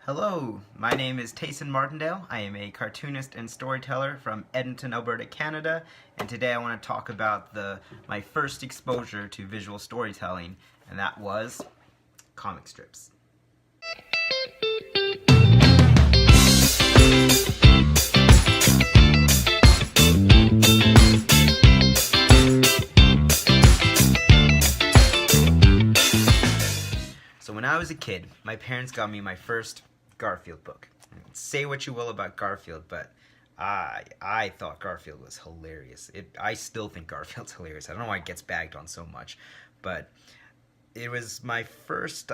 Hello, my name is Tayson Martindale. I am a cartoonist and storyteller from Edmonton, Alberta, Canada, and today I want to talk about my first exposure to visual storytelling, and that was comic strips. So when I was a kid, my parents got me my first Garfield book. Say what you will about Garfield, but I thought Garfield was hilarious. I still think Garfield's hilarious. I don't know why it gets bagged on so much, but it was my first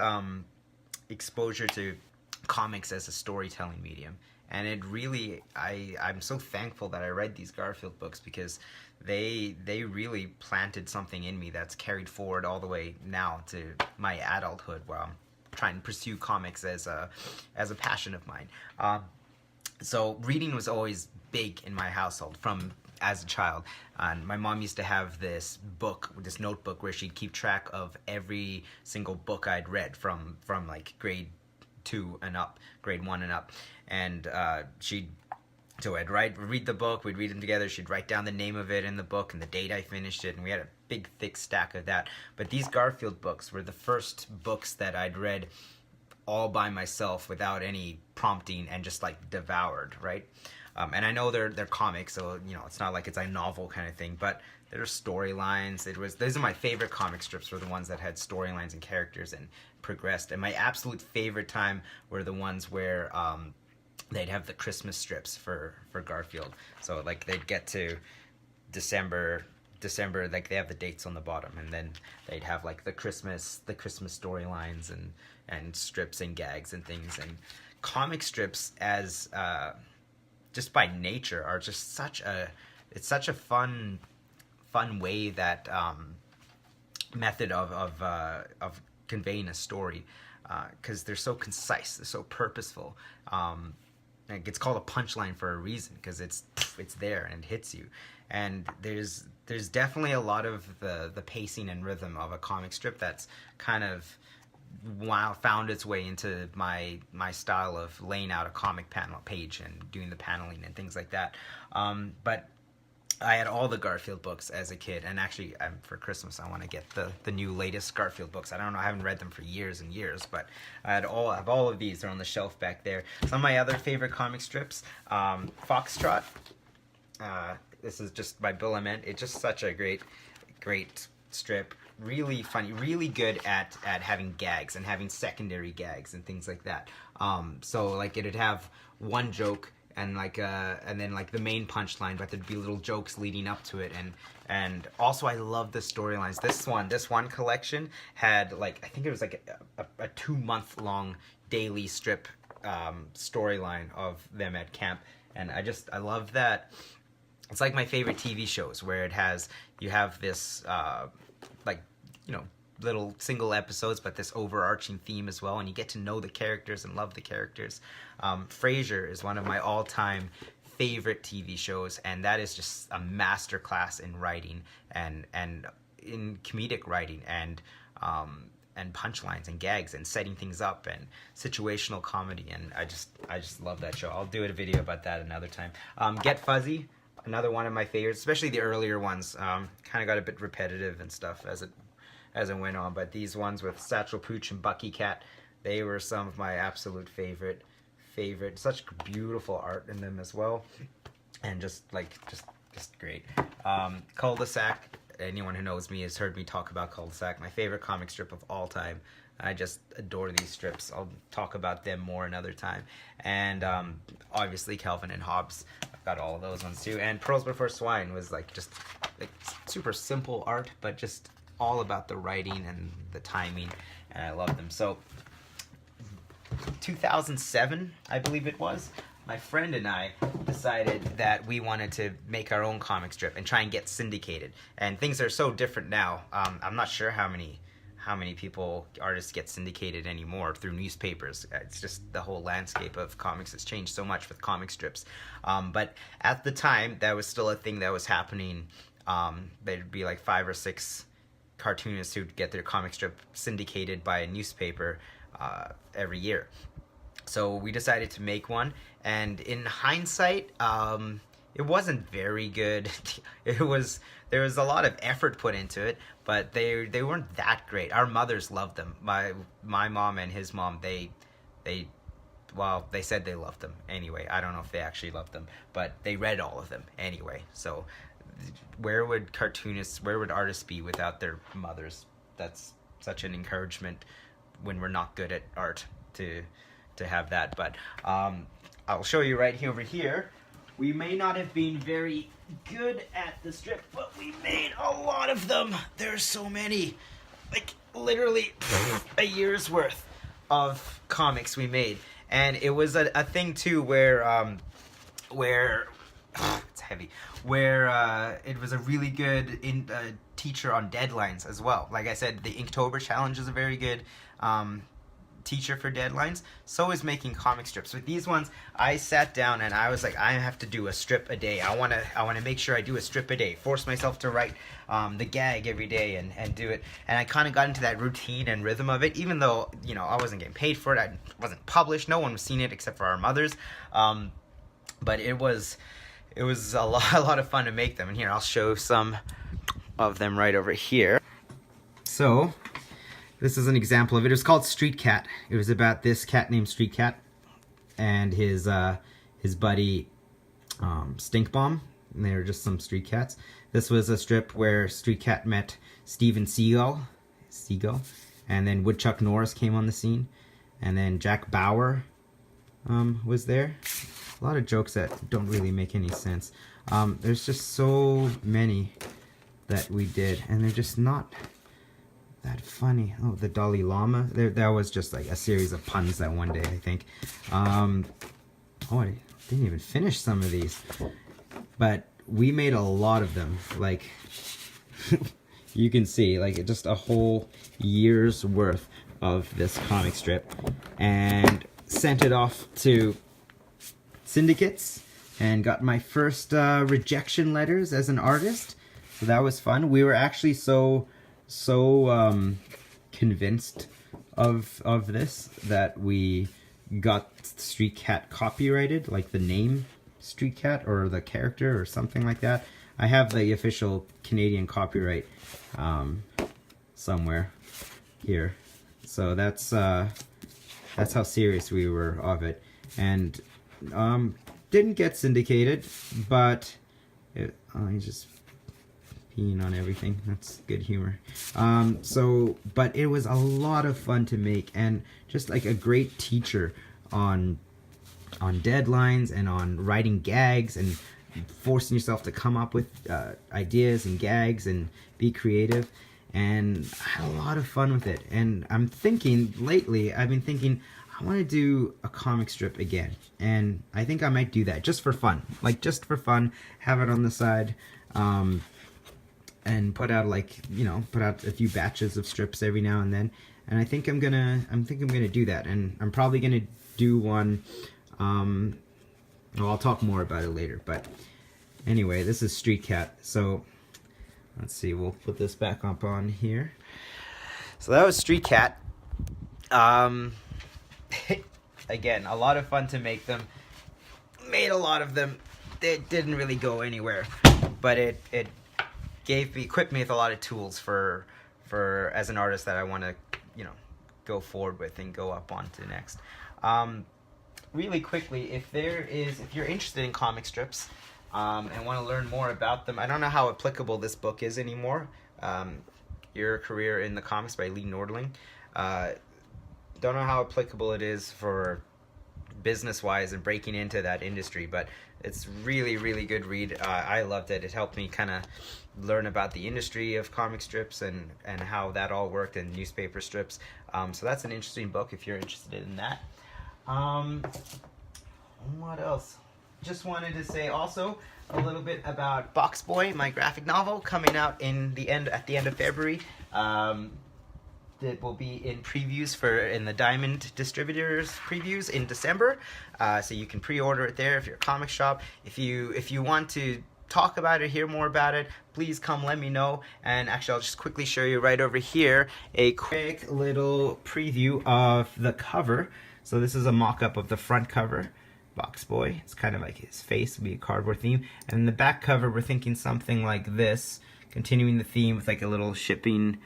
exposure to comics as a storytelling medium. And it really, I'm so thankful that I read these Garfield books because they really planted something in me that's carried forward all the way now to my adulthood, where I'm trying to pursue comics as a passion of mine. So reading was always big in my household as a child. And my mom used to have this notebook where she'd keep track of every single book I'd read from like grade 2 and up, grade 1 and up. And so I'd read the book, we'd read them together, she'd write down the name of it in the book and the date I finished it, and we had a big thick stack of that. But these Garfield books were the first books that I'd read all by myself without any prompting and just like devoured, right? And I know they're comics, so it's not like it's a novel kind of thing, but there are storylines. Those are my favorite comic strips, were the ones that had storylines and characters and progressed. And my absolute favorite time were the ones where they'd have the Christmas strips for Garfield. So like they'd get to December, like they have the dates on the bottom, and then they'd have like the Christmas storylines and strips and gags and things. And comic strips, as just by nature, are just such a fun way that method of conveying a story, because they're so concise, they're so purposeful. It's called a punchline for a reason, because it's there and hits you. And there's definitely a lot of the pacing and rhythm of a comic strip that's kind of found its way into my style of laying out a comic page and doing the paneling and things like that. But I had all the Garfield books as a kid, and actually for Christmas I want to get the new latest Garfield books. I don't know, I haven't read them for years and years, but I have all of these. They're on the shelf back there. Some of my other favorite comic strips, Foxtrot. This is just by Bill Ament. It's just such a great strip. Really funny, really good at having gags and having secondary gags and things like that. So like it'd have one joke and then like the main punchline, but there'd be little jokes leading up to it. And also I love the storylines. This one collection had I think it was like a 2-month long daily strip storyline of them at camp, and I love that. It's like my favorite TV shows, where you have this little single episodes, but this overarching theme as well, and you get to know the characters and love the characters. Frasier is one of my all-time favorite TV shows, and that is just a masterclass in writing and in comedic writing and punchlines and gags and setting things up and situational comedy, and I just love that show. I'll do a video about that another time. Get Fuzzy, another one of my favorites, especially the earlier ones. Kind of got a bit repetitive and stuff as it went on, but these ones with Satchel Pooch and Bucky Cat, they were some of my absolute favorite. Such beautiful art in them as well, and just great. Cul-de-sac. Anyone who knows me has heard me talk about Cul-de-sac, my favorite comic strip of all time. I just adore these strips. I'll talk about them more another time. And obviously Calvin and Hobbes. I've got all of those ones too. And Pearls Before Swine was just super simple art, but just all about the writing and the timing, and I love them. So 2007, I believe it was, my friend and I decided that we wanted to make our own comic strip and try and get syndicated. And things are so different now. I'm not sure how many artists get syndicated anymore through newspapers. It's just the whole landscape of comics has changed so much with comic strips. But at the time, that was still a thing that was happening. There'd be like 5 or 6 cartoonists who'd get their comic strip syndicated by a newspaper every year. So we decided to make one, and in hindsight, it wasn't very good. There was a lot of effort put into it, but they weren't that great. Our mothers loved them. My mom and his mom, they well, they said they loved them anyway. I don't know if they actually loved them, but they read all of them anyway. So where would artists be without their mothers? That's such an encouragement when we're not good at art to have that. But I'll show you right here over here. We may not have been very good at the strip, but we made a lot of them. There's so many, like literally a year's worth of comics we made. And it was a thing too where it's heavy, where it was a really good teacher on deadlines as well. Like I said, the Inktober challenge is a very good teacher for deadlines. So is making comic strips. With these ones, I sat down and I was like, I have to do a strip a day. I want to make sure I do a strip a day. Force myself to write the gag every day and do it. And I kind of got into that routine and rhythm of it, even though, you know, I wasn't getting paid for it. I wasn't published. No one was seeing it except for our mothers. But it was a lot of fun to make them. And here, I'll show some of them right over here. So this is an example of it. It was called Street Cat. It was about this cat named Street Cat and his buddy Stink Bomb. And they were just some street cats. This was a strip where Street Cat met Steven Seagal, and then Woodchuck Norris came on the scene, and then Jack Bauer was there. A lot of jokes that don't really make any sense. There's just so many that we did, and they're just not that funny. Oh, the Dalai Lama. That was just like a series of puns that one day, I think. Oh, I didn't even finish some of these. But we made a lot of them. Like, you can see, like, just a whole year's worth of this comic strip. And sent it off to syndicates and got my first rejection letters as an artist. So that was fun. We were actually so convinced of this that we got Street Cat copyrighted, like the name Street Cat or the character or something like that. I have the official Canadian copyright somewhere here. So that's how serious we were of it. And didn't get syndicated, but he's just peeing on everything. That's good humor. But it was a lot of fun to make, and just like a great teacher on deadlines and on writing gags and forcing yourself to come up with ideas and gags and be creative. And I had a lot of fun with it. And I'm thinking, lately, I've been thinking, I want to do a comic strip again. And I think I might do that just for fun. Like, just for fun, have it on the side, and put out, like, you know, put out a few batches of strips every now and then. And I think I'm gonna do that. And I'm probably gonna do one, well, I'll talk more about it later. But anyway, this is Street Cat. So let's see, we'll put this back up on here. So that was Street Cat. Again, a lot of fun to make them. Made a lot of them. It didn't really go anywhere, but it equipped me with a lot of tools for as an artist that I want to, you know, go forward with and go up on to next. Really quickly, if you're interested in comic strips and want to learn more about them, I don't know how applicable this book is anymore. Your Career in the Comics by Lee Nordling. Don't know how applicable it is for business-wise and breaking into that industry, but it's really, really good read. I loved it. It helped me kind of learn about the industry of comic strips and how that all worked, and newspaper strips. So that's an interesting book if you're interested in that. What else? Just wanted to say also a little bit about Box Boy, my graphic novel, coming out at the end of February. That will be in previews in the Diamond Distributors previews in December. So you can pre-order it there if you're a comic shop. If you want to talk about it, hear more about it, please come let me know. And actually, I'll just quickly show you right over here a quick little preview of the cover. So this is a mock-up of the front cover, Box Boy. It's kind of like his face would be a cardboard theme. And in the back cover, we're thinking something like this, continuing the theme with like a little shipping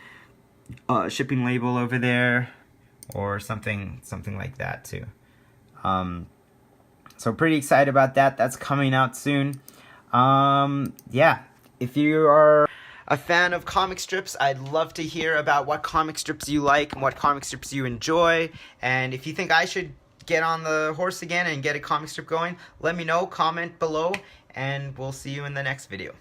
label over there, or something like that too. So pretty excited about that. That's coming out soon. Yeah, if you are a fan of comic strips, I'd love to hear about what comic strips you like and what comic strips you enjoy. And if you think I should get on the horse again and get a comic strip going, let me know, comment below, and we'll see you in the next video.